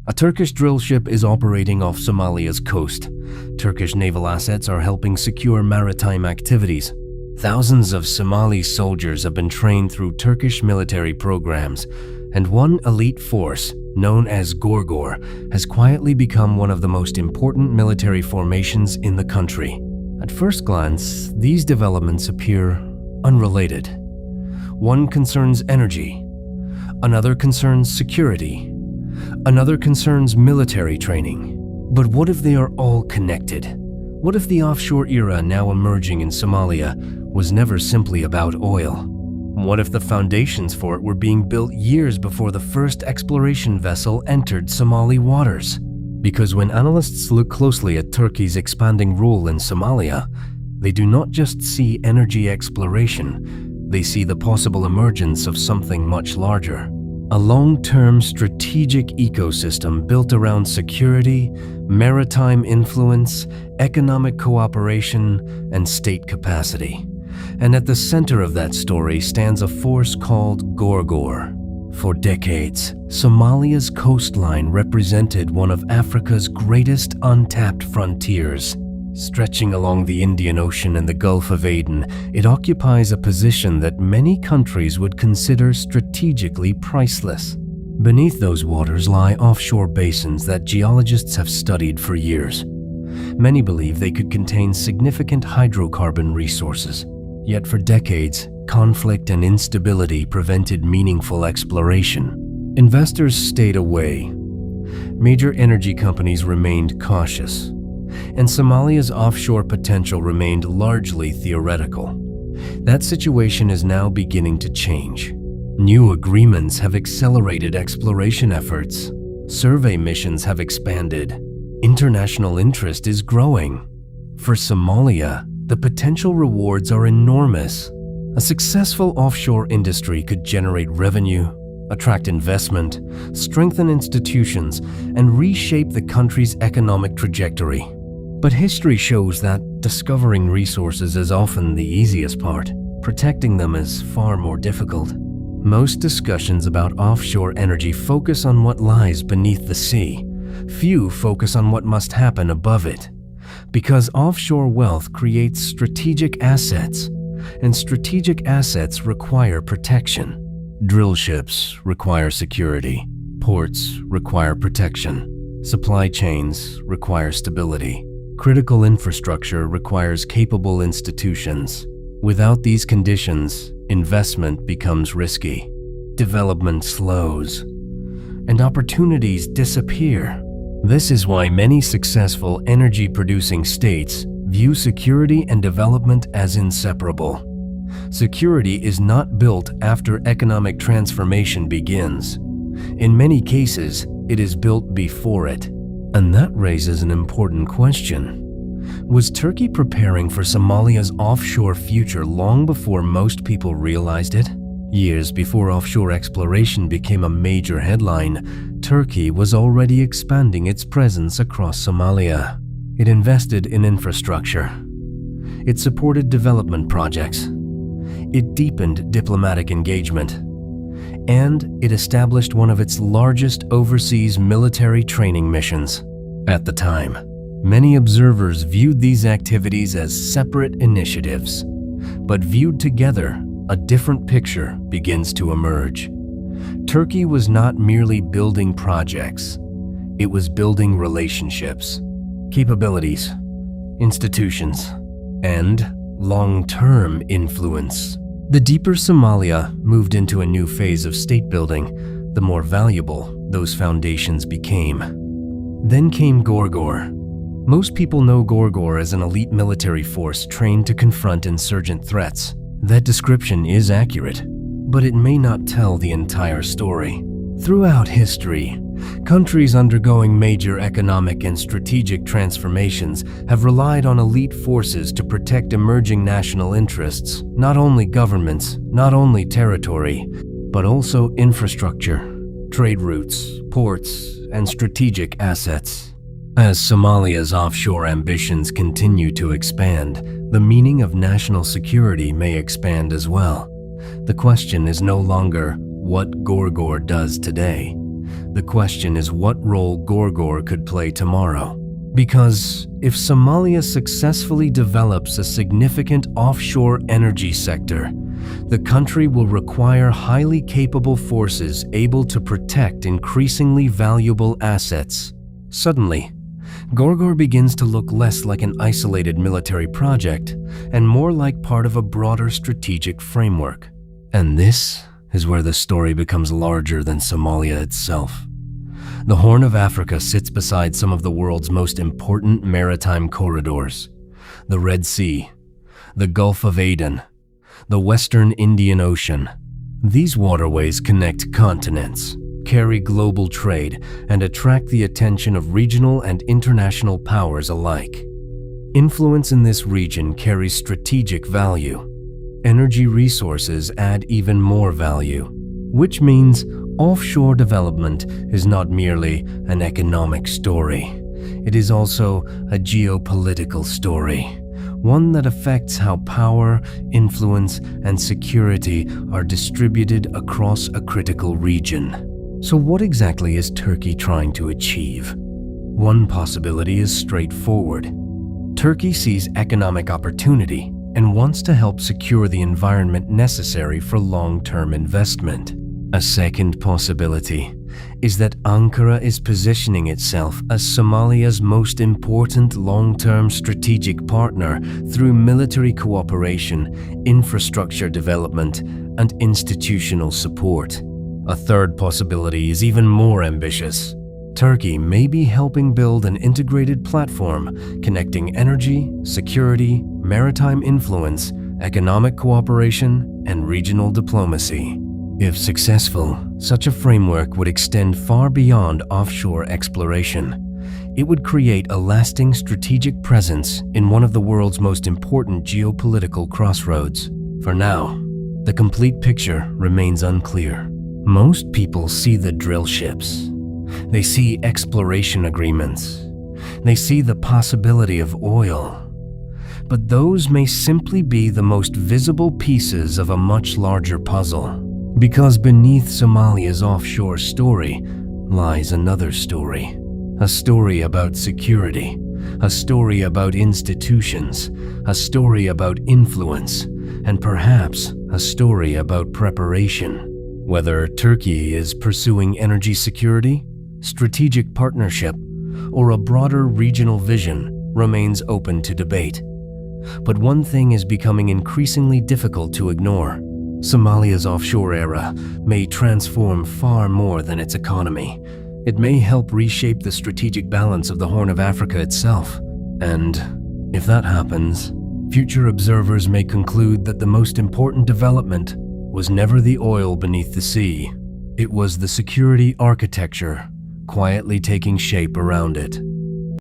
A Turkish drill ship is operating off Somalia's coast. Turkish naval assets are helping secure maritime activities. Thousands of Somali soldiers have been trained through Turkish military programs, and one elite force, known as Gorgor, has quietly become one of the most important military formations in the country. At first glance, these developments appear unrelated. One concerns energy, another concerns security, another concerns military training. But what if they are all connected? What if the offshore era now emerging in Somalia was never simply about oil? What if the foundations for it were being built years before the first exploration vessel entered Somali waters? Because when analysts look closely at Turkey's expanding role in Somalia, they do not just see energy exploration, they see the possible emergence of something much larger. A long-term strategic ecosystem built around security, maritime influence, economic cooperation, and state capacity. And at the center of that story stands a force called Gorgor. For decades, Somalia's coastline represented one of Africa's greatest untapped frontiers. Stretching along the Indian Ocean and the Gulf of Aden, it occupies a position that many countries would consider strategically priceless. Beneath those waters lie offshore basins that geologists have studied for years. Many believe they could contain significant hydrocarbon resources. Yet for decades, conflict and instability prevented meaningful exploration. Investors stayed away. Major energy companies remained cautious. And Somalia's offshore potential remained largely theoretical. That situation is now beginning to change. New agreements have accelerated exploration efforts. Survey missions have expanded. International interest is growing. For Somalia, the potential rewards are enormous. A successful offshore industry could generate revenue, attract investment, strengthen institutions, and reshape the country's economic trajectory. But history shows that discovering resources is often the easiest part. Protecting them is far more difficult. Most discussions about offshore energy focus on what lies beneath the sea. Few focus on what must happen above it. Because offshore wealth creates strategic assets, and strategic assets require protection. Drill ships require security. Ports require protection. Supply chains require stability. Critical infrastructure requires capable institutions. Without these conditions, investment becomes risky. Development slows, and opportunities disappear. This is why many successful energy-producing states view security and development as inseparable. Security is not built after economic transformation begins. In many cases, it is built before it. And that raises an important question. Was Turkey preparing for Somalia's offshore future long before most people realized it? Years before offshore exploration became a major headline, Turkey was already expanding its presence across Somalia. It invested in infrastructure. It supported development projects. It deepened diplomatic engagement. And it established one of its largest overseas military training missions. At the time, many observers viewed these activities as separate initiatives. But viewed together, a different picture begins to emerge. Turkey was not merely building projects. It was building relationships, capabilities, institutions, and long-term influence. The deeper Somalia moved into a new phase of state building, the more valuable those foundations became. Then came Gorgor. Most people know Gorgor as an elite military force trained to confront insurgent threats. That description is accurate, but it may not tell the entire story. Throughout history, countries undergoing major economic and strategic transformations have relied on elite forces to protect emerging national interests, not only governments, not only territory, but also infrastructure, trade routes, ports, and strategic assets. As Somalia's offshore ambitions continue to expand, the meaning of national security may expand as well. The question is no longer what Gorgor does today. The question is what role Gorgor could play tomorrow. Because if Somalia successfully develops a significant offshore energy sector, the country will require highly capable forces able to protect increasingly valuable assets. Suddenly, Gorgor begins to look less like an isolated military project and more like part of a broader strategic framework. And this is where the story becomes larger than Somalia itself. The Horn of Africa sits beside some of the world's most important maritime corridors: the Red Sea, the Gulf of Aden, the Western Indian Ocean. These waterways connect continents, carry global trade, and attract the attention of regional and international powers alike. Influence in this region carries strategic value. Energy resources add even more value, which means offshore development is not merely an economic story. It is also a geopolitical story, one that affects how power, influence, and security are distributed across a critical region. So what exactly is Turkey trying to achieve? One possibility is straightforward. Turkey sees economic opportunity and wants to help secure the environment necessary for long-term investment. A second possibility is that Ankara is positioning itself as Somalia's most important long-term strategic partner through military cooperation, infrastructure development, and institutional support. A third possibility is even more ambitious. Turkey may be helping build an integrated platform connecting energy, security, maritime influence, economic cooperation, and regional diplomacy. If successful, such a framework would extend far beyond offshore exploration. It would create a lasting strategic presence in one of the world's most important geopolitical crossroads. For now, the complete picture remains unclear. Most people see the drill ships. They see exploration agreements. They see the possibility of oil. But those may simply be the most visible pieces of a much larger puzzle. Because beneath Somalia's offshore story lies another story. A story about security, a story about institutions, a story about influence, and perhaps a story about preparation. Whether Turkey is pursuing energy security, strategic partnership, or a broader regional vision remains open to debate. But one thing is becoming increasingly difficult to ignore. Somalia's offshore era may transform far more than its economy. It may help reshape the strategic balance of the Horn of Africa itself. And if that happens, future observers may conclude that the most important development was never the oil beneath the sea. It was the security architecture quietly taking shape around it.